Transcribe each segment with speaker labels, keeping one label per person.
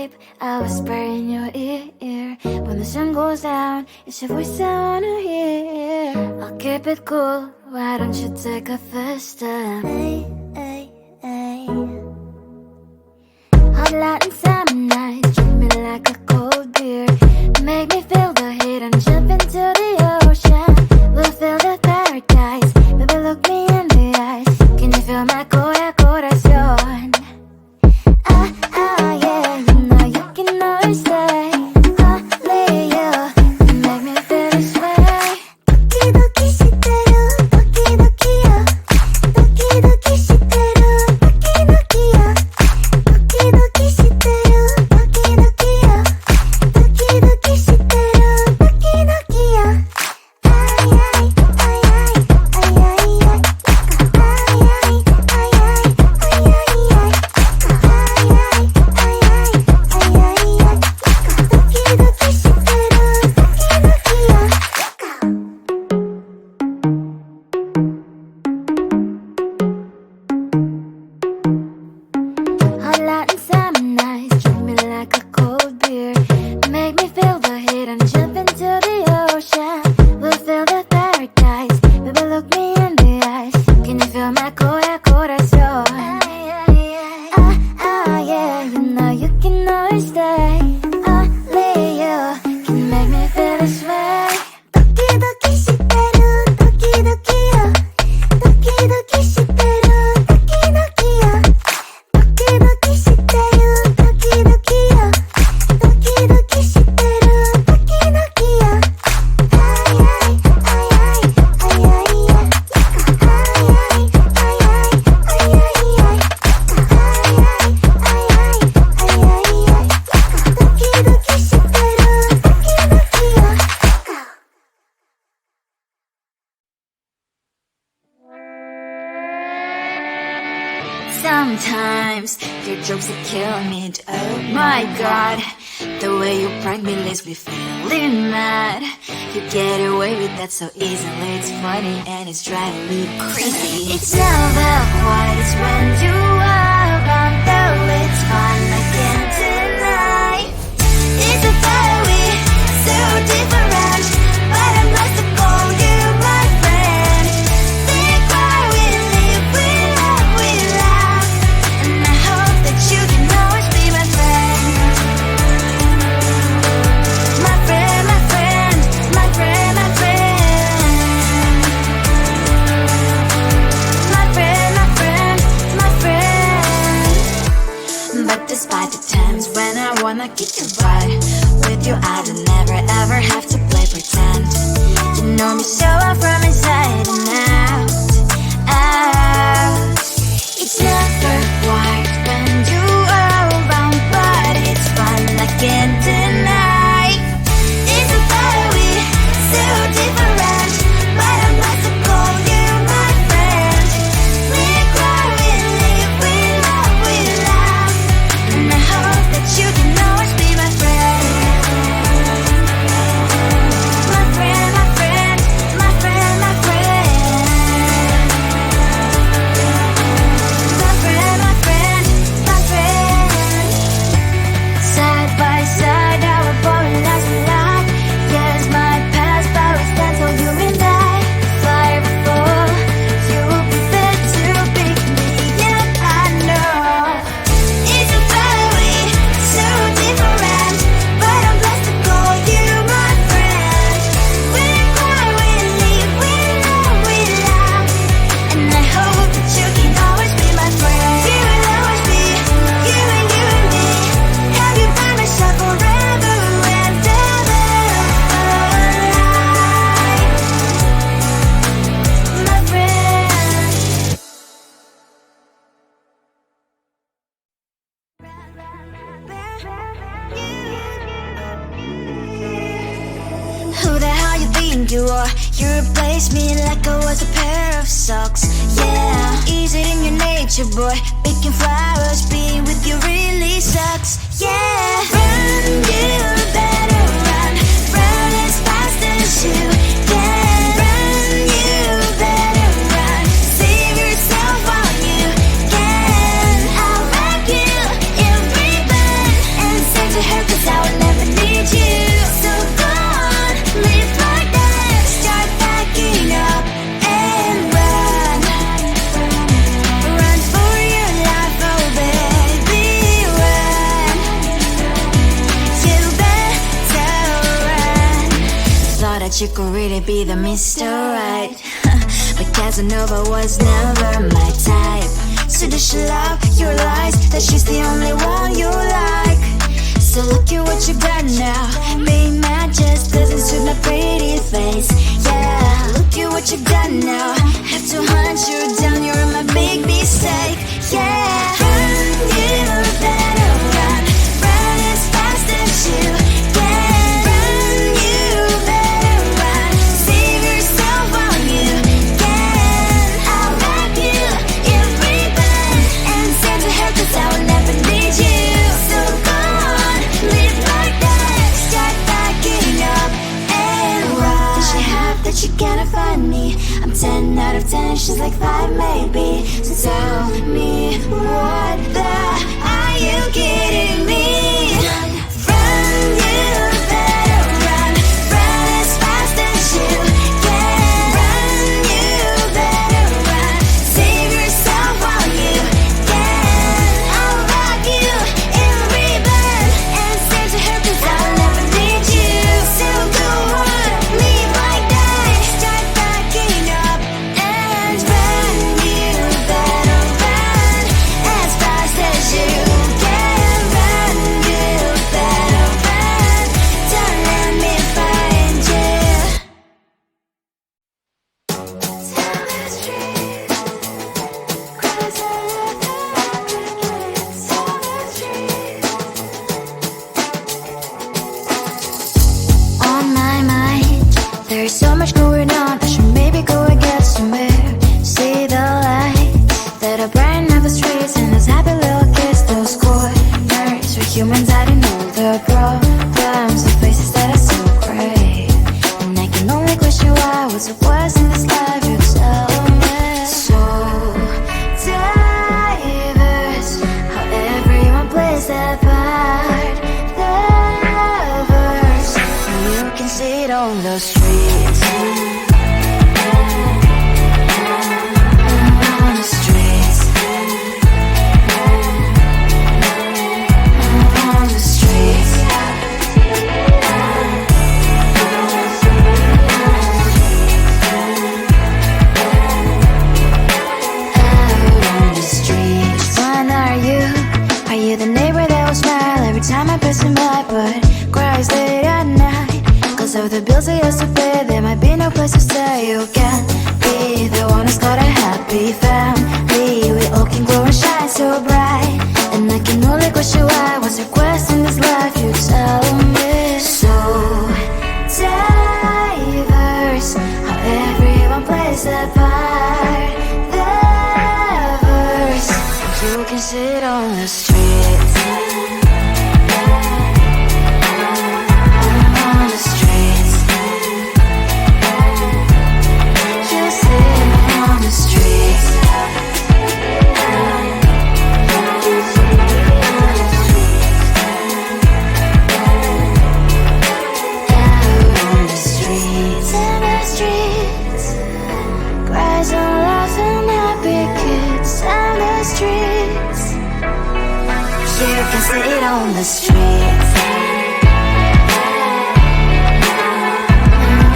Speaker 1: babe, I'll whisper in your ear. When the sun goes down, it's your voice I wanna hear. I'll keep it cool, why don't you take a first step? Hey, hey, hey. Hot Latin summer nights, treat me like a cold beer. Make me feel the heat and jump into the ocean. We'll feel the paradise, baby look me in the eyes. Can you feel my corazón? Yeah, you know you can always stay. Only you can make me feel this way. 도끼도끼 시대로 도끼도끼야. 도끼도끼 시대로 도끼도끼야. 도끼도끼 시대로 도끼도끼야. 도끼도끼 시대로 도끼도끼야. Hot Latin summer nights, treat me like a cold beer. Make me feel the heat and jump into the ocean. We'll feel the paradise, baby look me in the eyes. Can you feel my corazón? Yeah, you know you can always stay. Only you can make me feel this way. 도끼도끼 시대로 도끼도끼야. 도끼도끼 시대로 도끼도끼야. 도끼도끼 시대로 도끼도끼야. 도끼도끼 시대로 도끼도끼야. Sometimes your jokes are killing me. Oh my god, the way you prank me leaves me feeling mad. You get away with that so easily. It's funny and it's driving me crazy. It's never quiet, it's when you are around. Though it's fun, I can't deny. It's a very so different, but I must have called you my friend. Think why we live, we love, we laugh. And I hope that you can always be my friend. My friend, my friend, my friend, my friend. My friend, my friend, my friend. But despite the times when I wanna kick your butt, with you I don't never ever have to play pretend. You know me so well from inside and out. It's never quiet when you are around, but it's fun, I can't deny. It's a very so different, but I must have called you my friend. We cry, we live, we love, we laugh. And I hope that you can always be my friend. My friend, my friend, my friend, my friend. My friend, my friend, my friend. Side by side, our body lies a lot. Yes, my past, but we stand so you and I. Fly before you will be there to pick me up, I know. It's a very so different, but I'm blessed to call you my friend. We cry, we live, we love, we laugh. And I hope that you can always be my friend. You will always be, you and me. Have you by my side forever and ever. My friend. Who the hell you think you are? You replaced me like I was a pair of socks. Yeah, is it in your nature, boy? Picking flowers, being with you really sucks. Yeah, run, you better run. Run as fast as you can. Run, you better run. Save yourself while you can. I'll wrap you in ribbon and say really be the Mr. Right. But Casanova was never my type. So does she love your lies, that she's the only one you like? So look at what you got now. Being mad just doesn't suit my pretty face. Yeah, look at what you got now. Have to hunt you down, you're my big mistake. Yeah, run, you better run. Run as fast as you can. Run, you better run. Save yourself while you can. I'll wrap you in ribbon and send to her, 'cause I will never need you. So go on, live like that. Start backing up and run. Does she have that you cannot find me? I'm 10 out of 10, she's like 5 maybe. So tell me, what the are you kidding me? Run, you better run. Run as fast as you can. Run, you better run. Save yourself while you can. I'll wrap you in ribbon and send to her, 'cause I'll never need you. So go on, leave like that. Start backing up and run. You better run as fast as you can. Run, you better run. Don't let me find you. Tell the street, cries out the crickets. Tell the street. On my mind, there's so much going on. I should maybe go and get somewhere. See the lights that are bright up the streets, and those happy little kids, those corners where humans hiding all the problems, the faces that are so gray. And I can only question why, what's the worst in this life, you tell me. So diverse, how everyone plays their part. Lovers, you can see it on the streets. On the streets. On the streets. Out on the streets. When are you? Are you the neighbor that will smile every time I pass him by, but cries late at night? 'Cause of the bills I used to pay, there might be no place to stay. You can't be the one who's got a happy family. We all can glow and shine so bright, and I can only question why, what's the quest in this life, you tell me. So diverse, how everyone plays their part. Lovers, you can sit on the streets. On the streets. You sit on the streets. Out on the streets. In the streets. Cries and laughs and happy kids. On the streets. You can sit on the streets.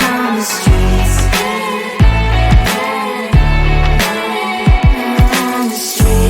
Speaker 1: On the streets. On the streets.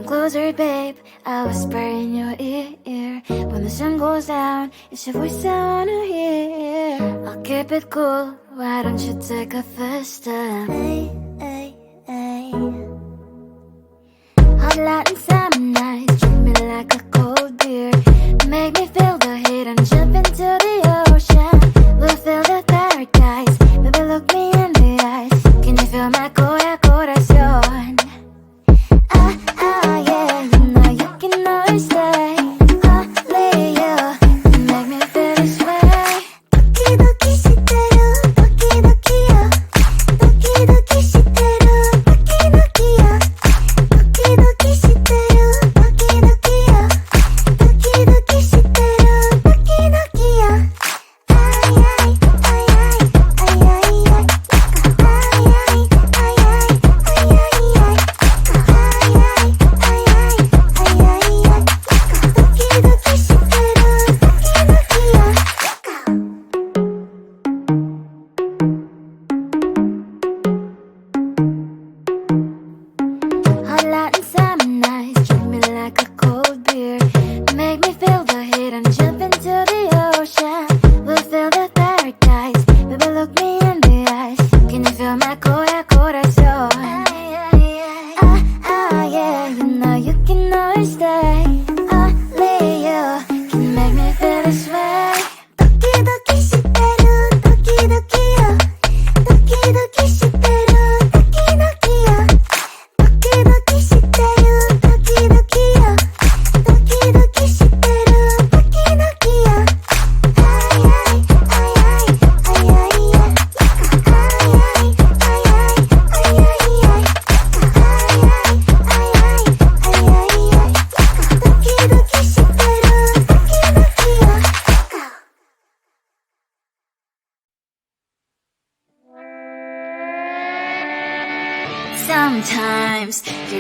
Speaker 1: Closer, babe, I'll whisper in your ear. When the sun goes down, it's your voice I wanna hear. I'll keep it cool, why don't you take a first step? Hey, hey, hey. Hot Latin summer nights, treat me like a cold beer. Make me feel the heat and jump into the ocean. We'll feel the paradise, baby, look me in the eyes. Can you feel my corazón? Yeah, you know you can always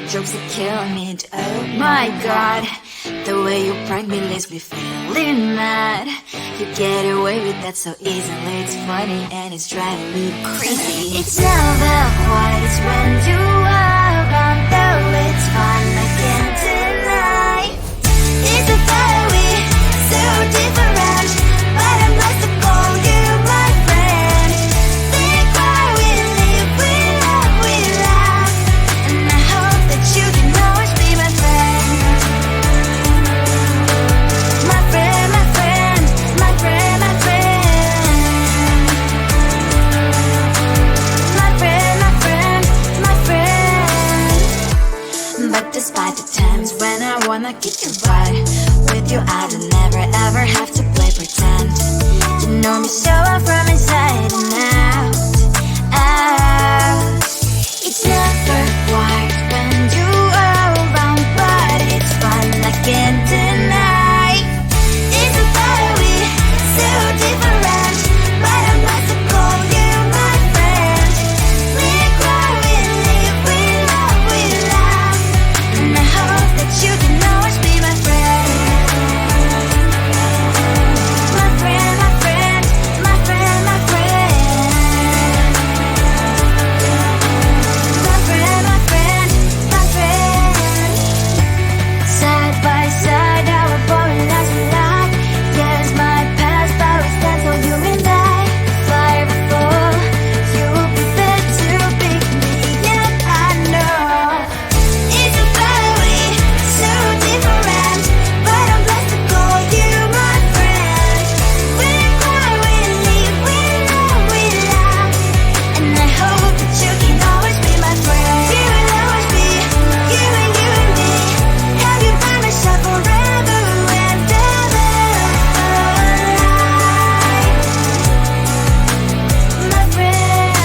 Speaker 1: jokes that kill me. Oh my god, the way you prank me leaves me feeling mad. You get away with that so easily. It's funny and it's driving me crazy. It's never quiet, it's when you are around. Though it's fun, I can't deny. It's the thought we so different, but I must have called you my friend. Think why we live, we love, we laugh, and I hope that you can always be my friend. My friend, my friend, my friend, my friend. My friend, my friend, my friend. But despite the times when I wanna kick your butt, with you I don't never ever have to play pretend. You know me so well from inside and out, out. It's never quiet when you are around, but it's fun, I can't deny. It's the thought we so different, but I must have called you my friend. We cry, we live, we love, we laugh, and I hope that you can always be my friend. My friend, my friend, my friend, my friend. My friend, my friend, my friend. Side by side, our boring lives we like. Yes, my past, but we stand for you and I. If I ever fall, you will be there to pick me up. I know it's a family so different, but I'm blessed to call you my friend. We cry, we live, we love, we laugh, and I hope that you can always be my friend. You will always be you and me. Have you by my side forever and ever. My friend.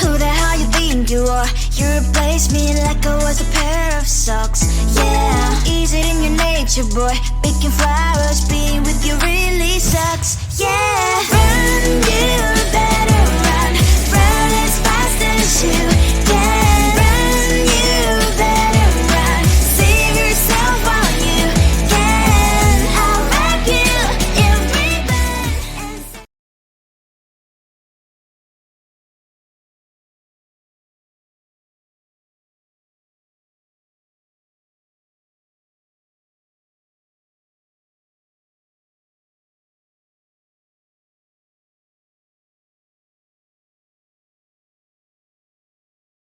Speaker 1: Who the hell you think you are? You replaced me like I was a pair of socks. Yeah, is it in your nature, boy? Picking flowers, being with you really sucks. Yeah, run you back.